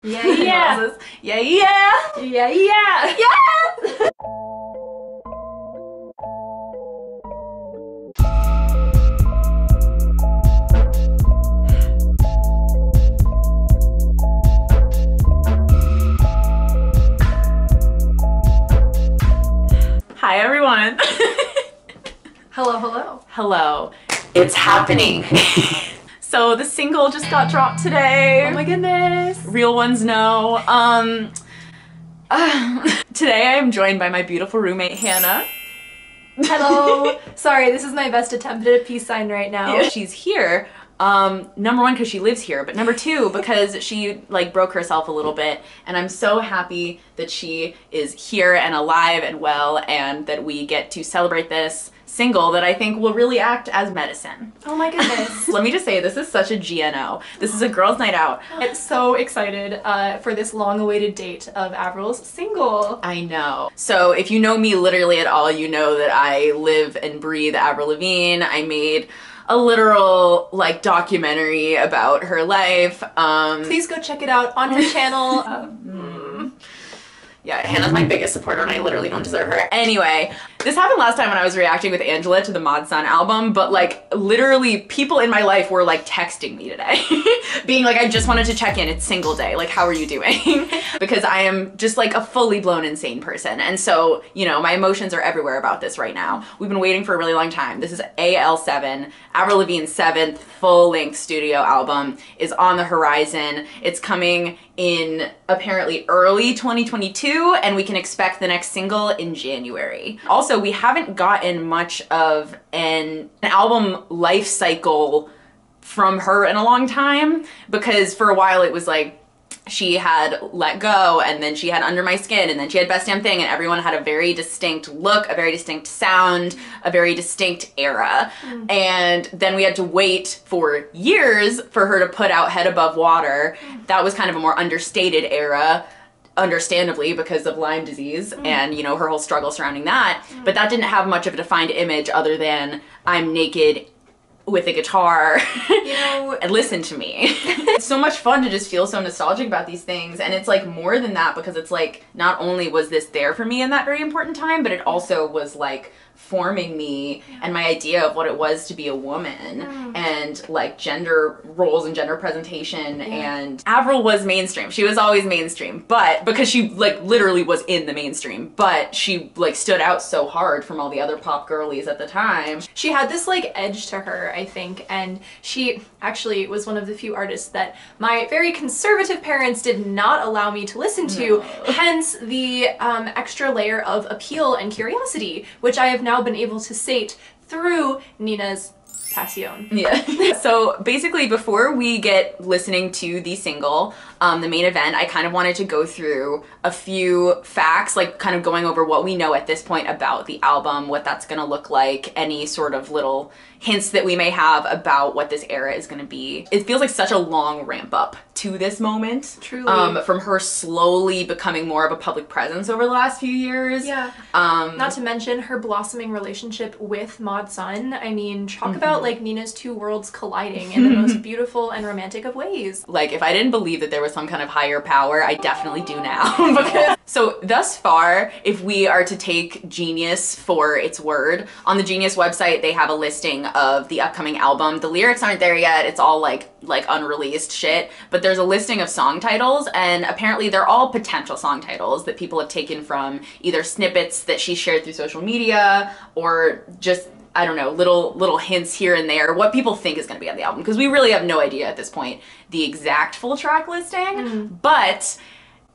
Yeah, yeah. Yeah, yeah. Yeah, yeah. Yeah. Hi, everyone. Hello, hello. Hello. It's happening. So the single just got dropped today. Oh my goodness. Real ones know. Today I am joined by my beautiful roommate, Hannah. Hello. Sorry, this is my best attempt at a peace sign right now. Yeah. She's here, number one, because she lives here, but number two, because she like broke herself a little bit, and I'm so happy that she is here and alive and well, and that we get to celebrate this single that I think will really act as medicine. Oh my goodness. Let me just say, this is such a GNO. This is a girls' night out. I'm so excited for this long-awaited date of Avril's single. I know. So if you know me literally at all, you know that I live and breathe Avril Lavigne. I made a literal like documentary about her life. Please go check it out on her channel. Yeah, Hannah's my biggest supporter and I literally don't deserve her. Anyway, this happened last time when I was reacting with Angela to the Mod Sun album, but like literally people in my life were like texting me today being like, I just wanted to check in, it's single day, like how are you doing? Because I am just like a fully blown insane person. And so, you know, my emotions are everywhere about this right now. We've been waiting for a really long time. This is AL7, Avril Lavigne's 7th full-length studio album is on the horizon. It's coming in apparently early 2022, and we can expect the next single in January. Also, we haven't gotten much of an album life cycle from her in a long time, because for a while it was like she had Let Go, and then she had Under My Skin, and then she had Best Damn Thing, and everyone had a very distinct look, a very distinct sound, a very distinct era. And then we had to wait for years for her to put out Head Above Water. That was kind of a more understated era, understandably because of Lyme disease and, you know, her whole struggle surrounding that. But that didn't have much of a defined image other than I'm naked with a guitar, you know, and listen to me. It's so much fun to just feel so nostalgic about these things, and it's like more than that, because it's like not only was this there for me in that very important time, but it also was like forming me and my idea of what it was to be a woman and like gender roles and gender presentation. And Avril was mainstream. She was always mainstream, but because she like literally was in the mainstream, but she like stood out so hard from all the other pop girlies at the time. She had this like edge to her, I think, and she actually was one of the few artists that my very conservative parents did not allow me to listen to, hence the extra layer of appeal and curiosity, which I have now been able to sate through Nina's Passion. Yeah. So basically, before we get listening to the single, the main event, I kind of wanted to go through a few facts, like kind of going over what we know at this point about the album, what that's gonna look like, any sort of little hints that we may have about what this era is gonna be. It feels like such a long ramp up to this moment. Truly. From her slowly becoming more of a public presence over the last few years. Yeah. Not to mention her blossoming relationship with Mod Sun. I mean, talk about like Nina's two worlds colliding in the most beautiful and romantic of ways. Like, if I didn't believe that there was some kind of higher power, I definitely do now. Because, so thus far, if we are to take Genius for its word, on the Genius website they have a listing of the upcoming album. The lyrics aren't there yet, it's all like unreleased shit, but there's a listing of song titles, and apparently they're all potential song titles that people have taken from either snippets that she shared through social media, or just, I don't know, little hints here and there, what people think is going to be on the album, because we really have no idea at this point the exact full track listing. But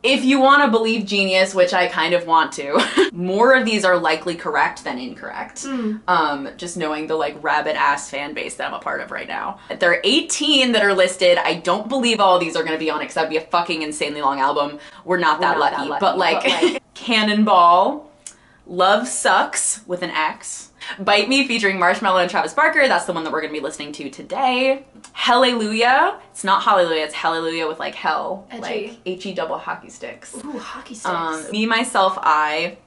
if you want to believe Genius, which I kind of want to, more of these are likely correct than incorrect. Just knowing the like rabid ass fan base that I'm a part of right now. There are 18 that are listed. I don't believe all of these are going to be on it, because that'd be a fucking insanely long album. We're not that lucky. But like Cannonball, Love Sucks with an X, Bite Me featuring Marshmello and Travis Barker, that's the one that we're gonna be listening to today. Hallelujah, it's not Hallelujah, it's Hallelujah with like hell, edgy. Like H-E double hockey sticks. Ooh, hockey sticks. Me, Myself, I,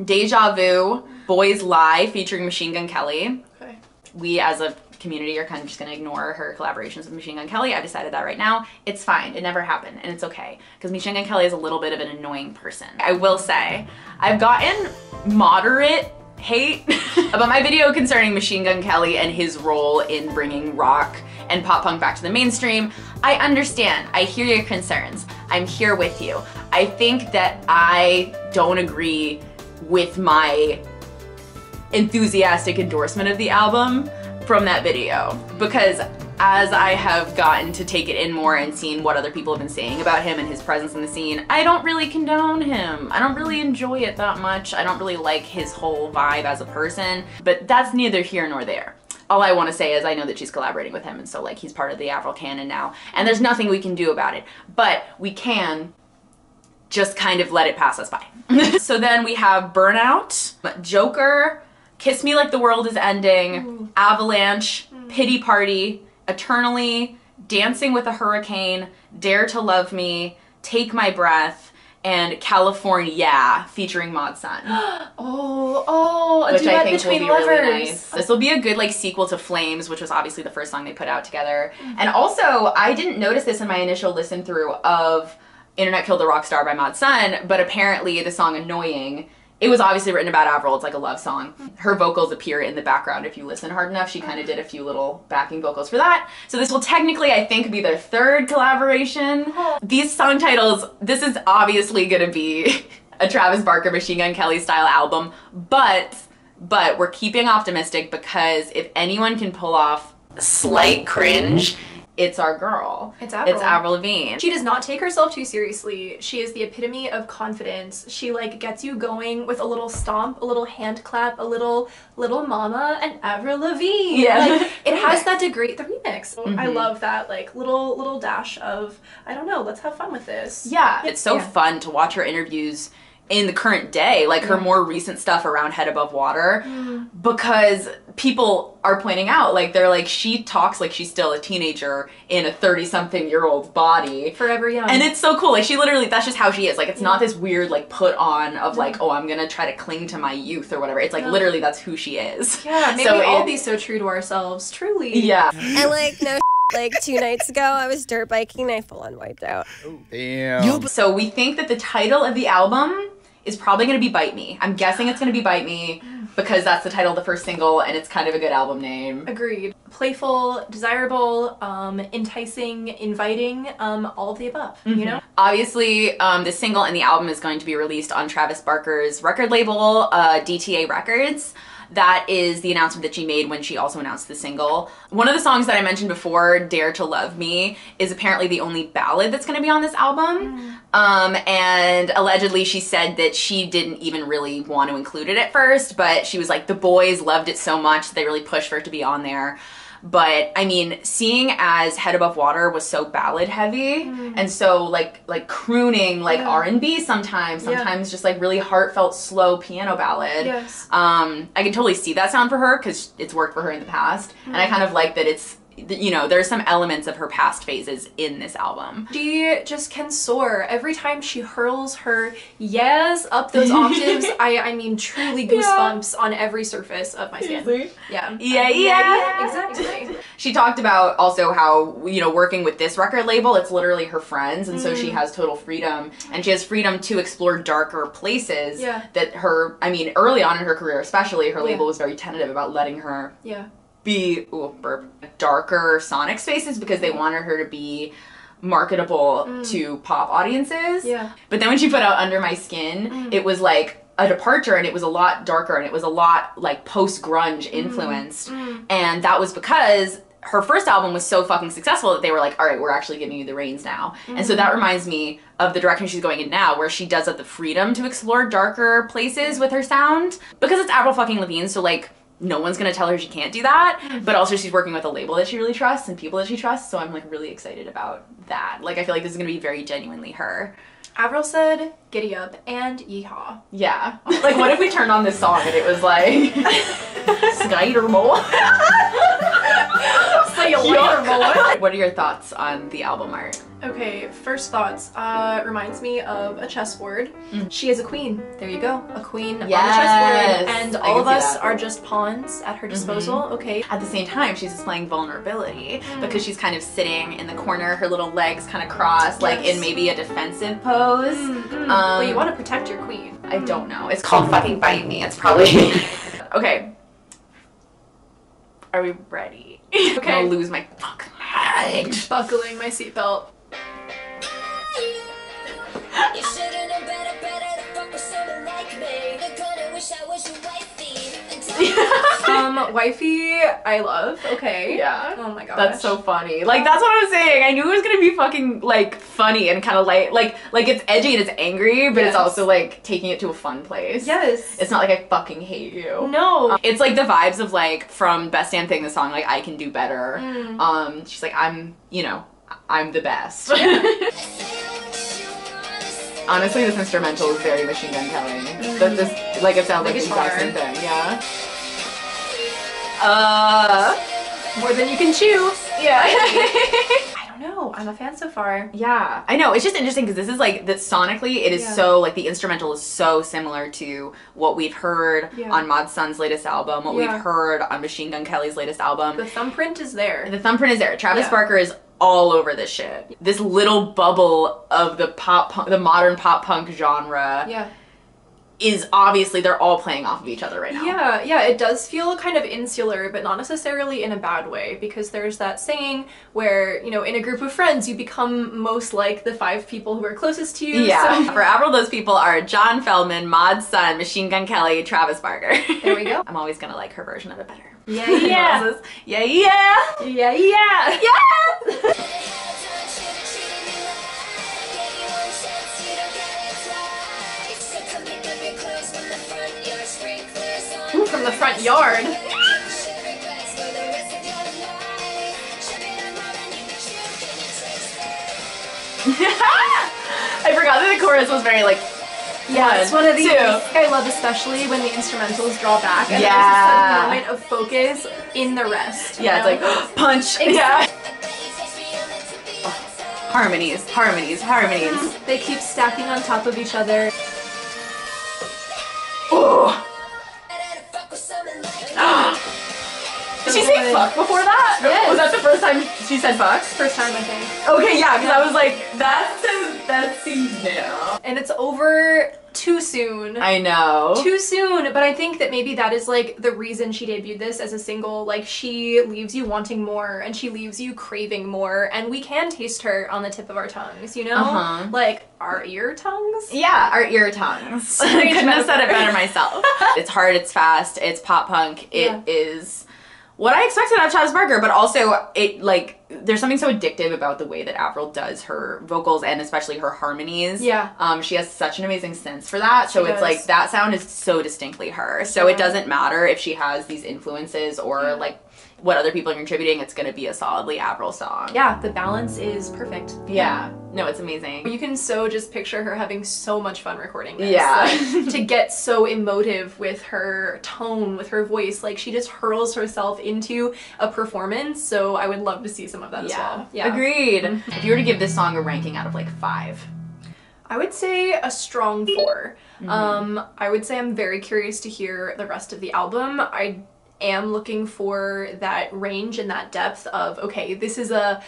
Deja Vu, Boys Lie featuring Machine Gun Kelly. Okay. We as a community are kind of just gonna ignore her collaborations with Machine Gun Kelly. I've decided that right now. It's fine. It never happened, and it's okay. Because Machine Gun Kelly is a little bit of an annoying person. I will say, I've gotten moderate hate about my video concerning Machine Gun Kelly and his role in bringing rock and pop punk back to the mainstream. I understand. I hear your concerns. I'm here with you. I think that I don't agree with my enthusiastic endorsement of the album from that video, because as I have gotten to take it in more and seen what other people have been saying about him and his presence in the scene, I don't really condone him. I don't really enjoy it that much. I don't really like his whole vibe as a person, but that's neither here nor there. All I want to say is I know that she's collaborating with him, and so like he's part of the Avril canon now, and there's nothing we can do about it, but we can just kind of let it pass us by. So then we have Burnout, Joker, Kiss Me Like the World is Ending, Avalanche, Pity Party, Eternally, Dancing with a Hurricane, Dare to Love Me, Take My Breath, and California featuring Mod Sun. A which I duet think between will be lovers. really nice. This will be a good like sequel to Flames, which was obviously the first song they put out together. And also, I didn't notice this in my initial listen through of Internet Killed the Rock Star by Mod Sun, but apparently the song Annoying, it was obviously written about Avril. It's like a love song. Her vocals appear in the background if you listen hard enough. She kind of did a few little backing vocals for that. So this will technically, I think, be their third collaboration. These song titles, this is obviously gonna be a Travis Barker Machine Gun Kelly style album, but we're keeping optimistic, because if anyone can pull off slight cringe, it's our girl. It's Avril. It's Avril Lavigne. She does not take herself too seriously. She is the epitome of confidence. She like gets you going with a little stomp, a little hand clap, a little mama, and Avril Lavigne. Yeah. Like, it has that degree, the remix. I love that like little dash of, I don't know, let's have fun with this. Yeah. It's so fun to watch her interviews in the current day, like her more recent stuff around Head Above Water, because people are pointing out, like, they're like, she talks like she's still a teenager in a 30-something-year-old's body. Forever young. And it's so cool. Like, she literally, that's just how she is. Like, it's not this weird, like, put on of, like, oh, I'm gonna try to cling to my youth or whatever. It's like, literally, that's who she is. Yeah, maybe so all be so true to ourselves, truly. Yeah. And like, no like 2 nights ago, I was dirt biking and I full on wiped out. Damn. So we think that the title of the album is probably going to be Bite Me. I'm guessing it's going to be Bite Me because that's the title of the first single and it's kind of a good album name. Agreed. Playful, desirable, enticing, inviting, all of the above, you know? Obviously, the single and the album is going to be released on Travis Barker's record label, DTA Records. That is the announcement that she made when she also announced the single. One of the songs that I mentioned before, Dare to Love Me, is apparently the only ballad that's going to be on this album. And allegedly she said that she didn't even really want to include it at first, but she was like, the boys loved it so much that they really pushed for it to be on there. But I mean, seeing as Head Above Water was so ballad heavy and so like crooning, like R&B sometimes just like really heartfelt, slow piano ballad. Yes. I can totally see that sound for her because it's worked for her in the past. And I kind of like that it's, you know, there's some elements of her past phases in this album. She just can soar. Every time she hurls her yes up those octaves, I mean truly goosebumps on every surface of my skin. Yeah. Yeah. Exactly. She talked about also how, you know, working with this record label, it's literally her friends, and so she has total freedom, and she has freedom to explore darker places that her, I mean, early on in her career especially, her label was very tentative about letting her be darker sonic spaces because they wanted her to be marketable to pop audiences. But then when she put out Under My Skin, it was like a departure, and it was a lot darker, and it was a lot like post-grunge influenced. And that was because her first album was so fucking successful that they were like, all right, we're actually giving you the reins now. And so that reminds me of the direction she's going in now, where she does have the freedom to explore darker places with her sound, because it's Avril fucking Lavigne, so like no one's gonna tell her she can't do that, but also she's working with a label that she really trusts and people that she trusts, so I'm like really excited about that. Like I feel like this is gonna be very genuinely her. Avril said, giddy up and yeehaw. Yeah. Like what if we turned on this song and it was like Skider Mo? It's like you lighter bullet. What are your thoughts on the album art? Okay, first thoughts. Reminds me of a chessboard. She is a queen. There you go. A queen on the chessboard. And all of us are just pawns at her disposal. Okay. At the same time, she's displaying vulnerability because she's kind of sitting in the corner, her little legs kind of crossed, like in maybe a defensive pose. Well, you want to protect your queen. I don't know. It's called fucking Bite Me. It's probably... Okay. Are we ready? Okay. I'm gonna lose my fucking mind. Buckling my seatbelt. You shouldn't have better to fuck with someone like me. They're gonna wish I was your wifey. Wifey, I love. Okay. Yeah. Oh my gosh. That's so funny. Like, that's what I was saying. I knew it was gonna be fucking, like, funny and kind of like it's edgy and it's angry, but it's also, like, taking it to a fun place. Yes. It's not like I fucking hate you. No. It's like the vibes of, like, from Best Damn Thing, the song, like, I Can Do Better. She's like, I'm the best. Honestly, this instrumental is very Machine Gun Kelly. That this, like, it sounds like the exact same thing, yeah. More than you can chew. Yeah. I don't know. I'm a fan so far. Yeah, I know. It's just interesting because this is like, that sonically, it is so, like, the instrumental is so similar to what we've heard on Mod Sun's latest album, what we've heard on Machine Gun Kelly's latest album. The thumbprint is there. The thumbprint is there. Travis Barker is all over this shit. This little bubble of the pop punk, the modern pop punk genre is obviously, they're all playing off of each other right now. Yeah, it does feel kind of insular, but not necessarily in a bad way, because there's that saying where, you know, in a group of friends, you become most like the 5 people who are closest to you. Yeah. So. For Avril, those people are John Feldman, Mod Sun, Machine Gun Kelly, Travis Barker. There we go. I'm always gonna like her version of it better. Yeah, yeah. Yeah, yeah. Yeah, yeah. Yeah. Ooh, from the front yard. I forgot that the chorus was very like, yeah, it's one of these 2. I love, especially when the instrumentals draw back and there's this moment of focus in the rest. Yeah, it's like punch. Yeah. Harmonies, harmonies, harmonies. They keep stacking on top of each other. Oh. Did she say fuck before that? Yes. Was that the first time she said fuck? First time, I think. Okay, yeah, because I was like, that seems new. And it's over too soon. I know. Too soon, but I think that maybe that is like the reason she debuted this as a single. Like, she leaves you wanting more and she leaves you craving more, and we can taste her on the tip of our tongues, you know? Like our ear tongues? Yeah, our ear tongues. I couldn't have said it better myself. It's hard, it's fast, it's pop punk. It is what I expected out of Travis Barker, but also it, like, there's something so addictive about the way that Avril does her vocals and especially her harmonies. Yeah. She has such an amazing sense for that. So it's like, that sound is so distinctly her. So it doesn't matter if she has these influences or like what other people are contributing, it's gonna be a solidly Avril song. Yeah, the balance is perfect. Yeah. No, it's amazing. You can so just picture her having so much fun recording this. Yeah. Like, to get so emotive with her tone, with her voice, like she just hurls herself into a performance, so I would love to see some of that as well. Yeah. Agreed. If you were to give this song a ranking out of like 5. I would say a strong 4. I would say I'm very curious to hear the rest of the album. I am looking for that range and that depth of, okay, this is a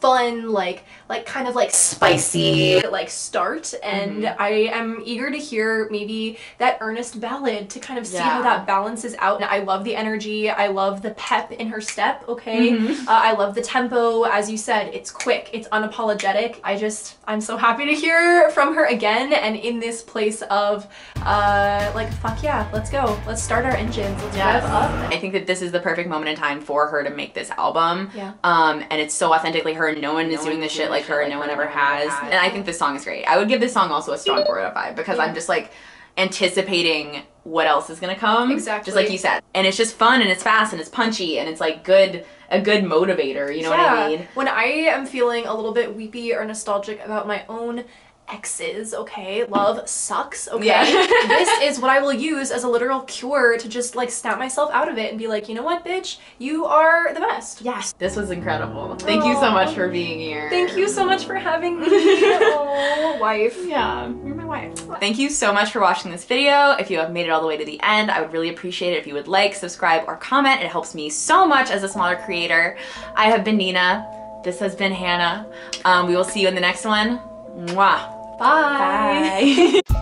fun, like kind of like spicy like start, and I am eager to hear maybe that earnest ballad to kind of see how that balances out. And I love the energy, I love the pep in her step, okay? I love the tempo, as you said, it's quick, it's unapologetic. I'm so happy to hear from her again, and in this place of like, fuck yeah, let's go, let's start our engines, let's rev up. I think that this is the perfect moment in time for her to make this album. Yeah. And it's so authentically her. No one is doing this shit like her. No one ever has. And I think this song is great. I would give this song also a strong 4 out of 5 because I'm just like anticipating what else is gonna come. Exactly. Just like you said. And it's just fun and it's fast and it's punchy and it's like a good motivator. You know what I mean? When I am feeling a little bit weepy or nostalgic about my own exes, okay? Love sucks, okay? Yeah. This is what I will use as a literal cure to just like snap myself out of it and be like, you know what, bitch? You are the best. Yes. This was incredible. Thank you so much for being here. Thank you so much for having me. Oh, wife. Yeah, you're my wife. Thank you so much for watching this video. If you have made it all the way to the end, I would really appreciate it if you would like, subscribe, or comment. It helps me so much as a smaller creator. I have been Nina. This has been Hannah. We will see you in the next one. Mwah. Bye. Bye.